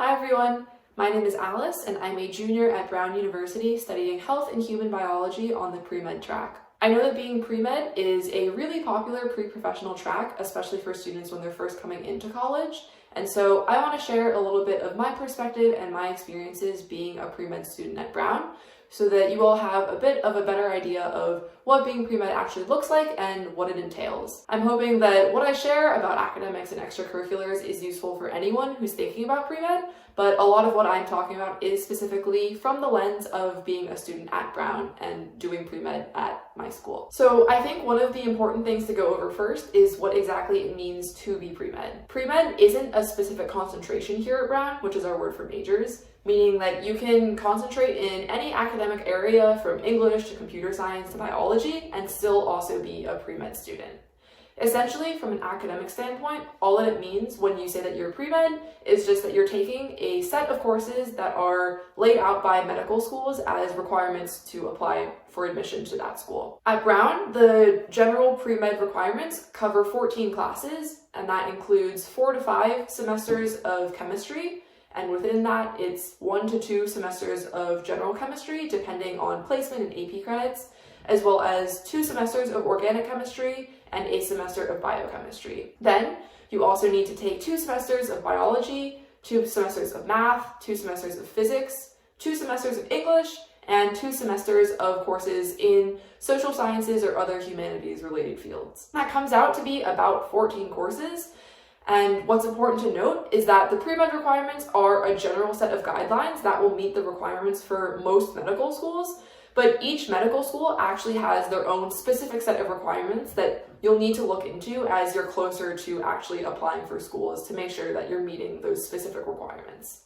Hi everyone, my name is Alice and I'm a junior at Brown University studying health and human biology on the pre-med track. I know that being pre-med is a really popular pre-professional track, especially for students when they're first coming into college. And so I want to share a little bit of my perspective and my experiences being a pre-med student at Brown, so that you all have a bit of a better idea of what being pre-med actually looks like and what it entails. I'm hoping that what I share about academics and extracurriculars is useful for anyone who's thinking about pre-med, but a lot of what I'm talking about is specifically from the lens of being a student at Brown and doing pre-med at my school. So I think one of the important things to go over first is what exactly it means to be pre-med. Pre-med isn't a specific concentration here at Brown, which is our word for majors, meaning that you can concentrate in any academic area from English to computer science to biology and still also be a pre-med student. Essentially, from an academic standpoint, all that it means when you say that you're pre-med is just that you're taking a set of courses that are laid out by medical schools as requirements to apply for admission to that school. At Brown, the general pre-med requirements cover 14 classes, and that includes 4 to 5 semesters of chemistry, and within that, it's 1 to 2 semesters of general chemistry, depending on placement and AP credits, as well as 2 semesters of organic chemistry and a semester of biochemistry. Then, you also need to take 2 semesters of biology, 2 semesters of math, 2 semesters of physics, 2 semesters of English, and 2 semesters of courses in social sciences or other humanities-related fields. That comes out to be about 14 courses. And what's important to note is that the pre-med requirements are a general set of guidelines that will meet the requirements for most medical schools, but each medical school actually has their own specific set of requirements that you'll need to look into as you're closer to actually applying for schools to make sure that you're meeting those specific requirements.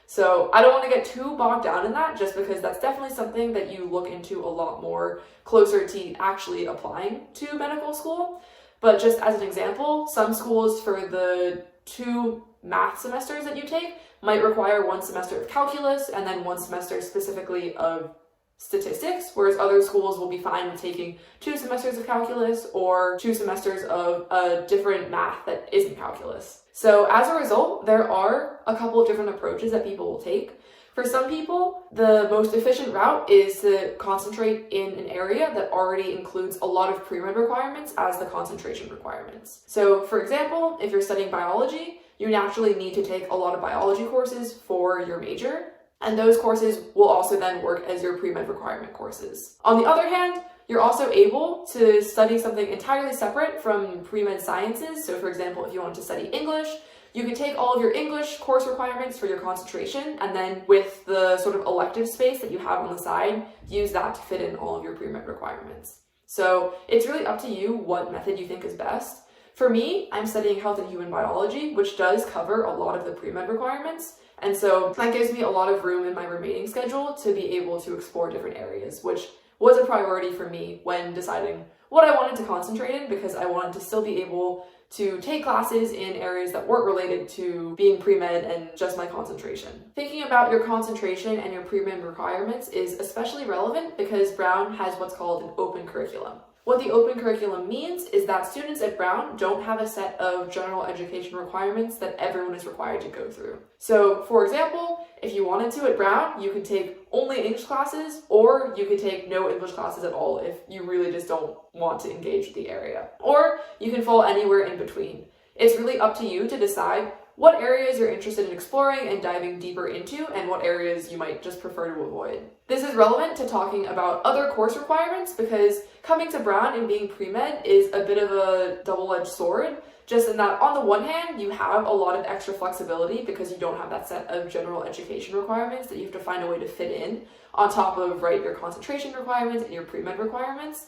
So I don't want to get too bogged down in that, just because that's definitely something that you look into a lot more closer to actually applying to medical school. But just as an example, some schools for the 2 math semesters that you take might require 1 semester of calculus and then 1 semester specifically of statistics, whereas other schools will be fine with taking 2 semesters of calculus or 2 semesters of a different math that isn't calculus. So as a result, there are a couple of different approaches that people will take. For some people, the most efficient route is to concentrate in an area that already includes a lot of pre-med requirements as the concentration requirements. So for example, if you're studying biology, you naturally need to take a lot of biology courses for your major, and those courses will also then work as your pre-med requirement courses. On the other hand, you're also able to study something entirely separate from pre-med sciences. So for example, if you want to study English, you can take all of your English course requirements for your concentration, and then with the sort of elective space that you have on the side, use that to fit in all of your pre-med requirements. So it's really up to you what method you think is best. For me, I'm studying health and human biology, which does cover a lot of the pre-med requirements, and so that gives me a lot of room in my remaining schedule to be able to explore different areas, which was a priority for me when deciding what I wanted to concentrate in, because I wanted to still be able to take classes in areas that weren't related to being pre-med and just my concentration. Thinking about your concentration and your pre-med requirements is especially relevant because Brown has what's called an open curriculum. What the open curriculum means is that students at Brown don't have a set of general education requirements that everyone is required to go through. So, for example, if you wanted to at Brown, you could take only English classes, or you could take no English classes at all if you really just don't want to engage with the area. Or you can fall anywhere in between. It's really up to you to decide what areas you're interested in exploring and diving deeper into, and what areas you might just prefer to avoid. This is relevant to talking about other course requirements, because coming to Brown and being pre-med is a bit of a double-edged sword, just in that on the one hand, you have a lot of extra flexibility because you don't have that set of general education requirements that you have to find a way to fit in on top of, your concentration requirements and your pre-med requirements.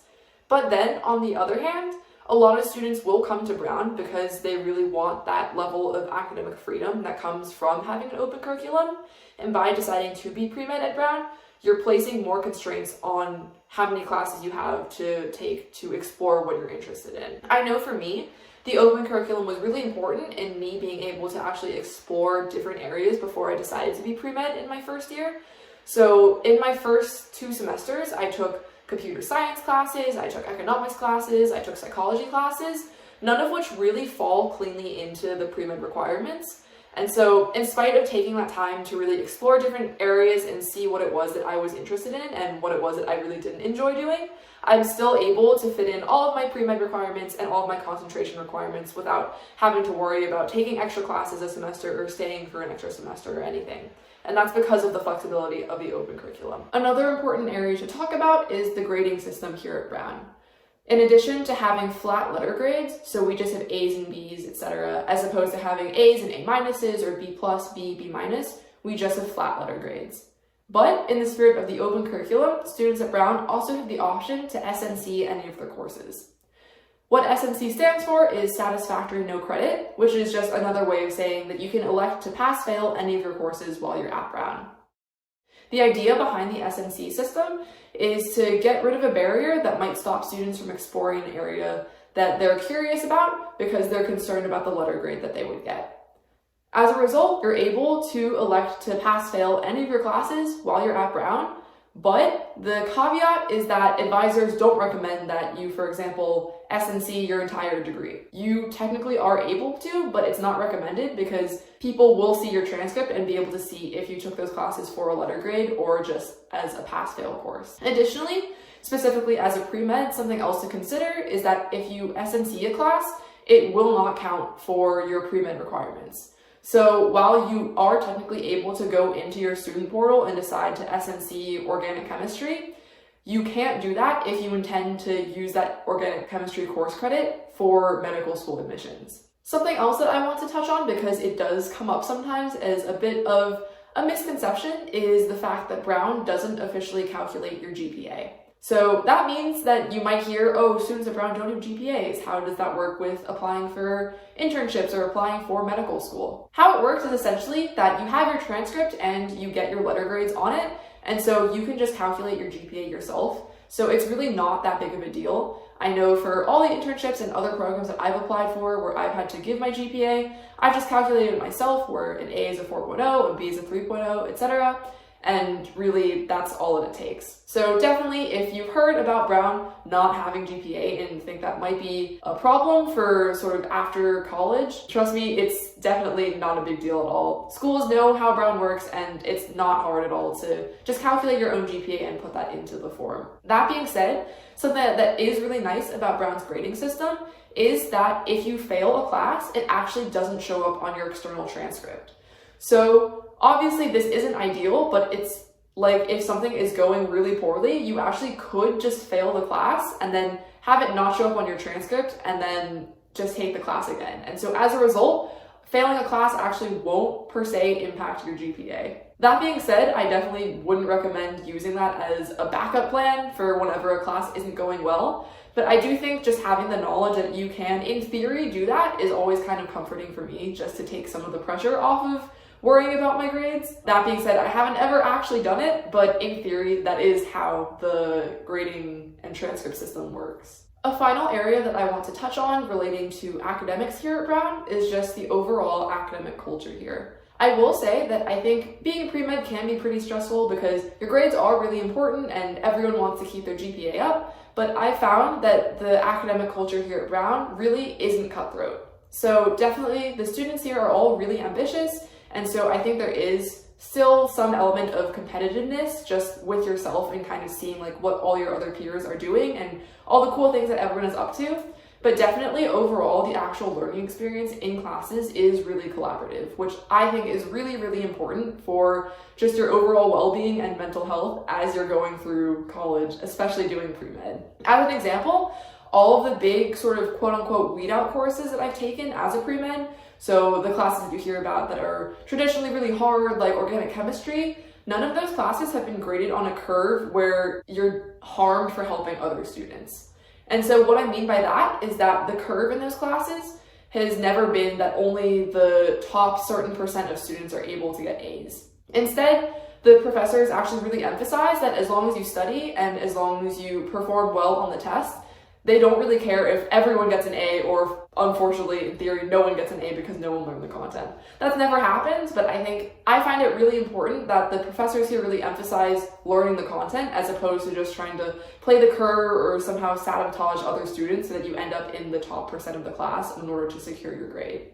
But then on the other hand, a lot of students will come to Brown because they really want that level of academic freedom that comes from having an open curriculum. And by deciding to be pre-med at Brown, you're placing more constraints on how many classes you have to take to explore what you're interested in. I know for me, the open curriculum was really important in me being able to actually explore different areas before I decided to be pre-med in my first year. So in my first 2 semesters, I took computer science classes, I took economics classes, I took psychology classes, none of which really fall cleanly into the pre-med requirements. And so in spite of taking that time to really explore different areas and see what it was that I was interested in and what it was that I really didn't enjoy doing, I'm still able to fit in all of my pre-med requirements and all of my concentration requirements without having to worry about taking extra classes a semester or staying for an extra semester or anything. And that's because of the flexibility of the open curriculum. Another important area to talk about is the grading system here at Brown. In addition to having flat letter grades, so we just have A's and B's, etc., as opposed to having A's and A minuses or B plus, B, B minus, we just have flat letter grades. But in the spirit of the open curriculum, students at Brown also have the option to SNC any of their courses. What SNC stands for is satisfactory no credit, which is just another way of saying that you can elect to pass-fail any of your courses while you're at Brown. The idea behind the SNC system is to get rid of a barrier that might stop students from exploring an area that they're curious about because they're concerned about the letter grade that they would get. As a result, you're able to elect to pass-fail any of your classes while you're at Brown, but the caveat is that advisors don't recommend that you, for example, SNC your entire degree. You technically are able to, but it's not recommended because people will see your transcript and be able to see if you took those classes for a letter grade or just as a pass-fail course. Additionally, specifically as a pre-med, something else to consider is that if you SNC a class, it will not count for your pre-med requirements. So while you are technically able to go into your student portal and decide to SNC organic chemistry, you can't do that if you intend to use that organic chemistry course credit for medical school admissions. Something else that I want to touch on, because it does come up sometimes as a bit of a misconception, is the fact that Brown doesn't officially calculate your GPA. So that means that you might hear, oh, students at Brown don't have GPAs. How does that work with applying for internships or applying for medical school? How it works is essentially that you have your transcript and you get your letter grades on it, and so you can just calculate your GPA yourself. So it's really not that big of a deal. I know for all the internships and other programs that I've applied for where I've had to give my GPA, I've just calculated it myself, where an A is a 4.0, a B is a 3.0, etc. And really, that's all that it takes. So definitely, if you've heard about Brown not having GPA and think that might be a problem for sort of after college, trust me, it's definitely not a big deal at all. Schools know how Brown works, and it's not hard at all to just calculate your own GPA and put that into the form. That being said, something that is really nice about Brown's grading system is that if you fail a class, it actually doesn't show up on your external transcript. So obviously this isn't ideal, but it's like if something is going really poorly, you actually could just fail the class and then have it not show up on your transcript and then just take the class again. And so as a result, failing a class actually won't per se impact your GPA. That being said, I definitely wouldn't recommend using that as a backup plan for whenever a class isn't going well. But I do think just having the knowledge that you can, in theory, do that is always kind of comforting for me, just to take some of the pressure off of worrying about my grades. That being said, I haven't ever actually done it, but in theory, that is how the grading and transcript system works. A final area that I want to touch on relating to academics here at Brown is just the overall academic culture here. I will say that I think being a pre-med can be pretty stressful because your grades are really important and everyone wants to keep their GPA up, but I found that the academic culture here at Brown really isn't cutthroat. So definitely the students here are all really ambitious, and so I think there is still some element of competitiveness just with yourself and kind of seeing like what all your other peers are doing and all the cool things that everyone is up to. But definitely overall, the actual learning experience in classes is really collaborative, which I think is really, really important for just your overall well-being and mental health as you're going through college, especially doing pre-med. As an example, all of the big sort of quote-unquote weed-out courses that I've taken as a pre-med, so the classes that you hear about that are traditionally really hard, like organic chemistry, none of those classes have been graded on a curve where you're harmed for helping other students. And so what I mean by that is that the curve in those classes has never been that only the top certain percent of students are able to get A's. Instead, the professors actually really emphasize that as long as you study and as long as you perform well on the test, they don't really care if everyone gets an A or if, unfortunately, in theory, no one gets an A because no one learned the content. That's never happened, but I find it really important that the professors here really emphasize learning the content as opposed to just trying to play the curve or somehow sabotage other students so that you end up in the top percent of the class in order to secure your grade.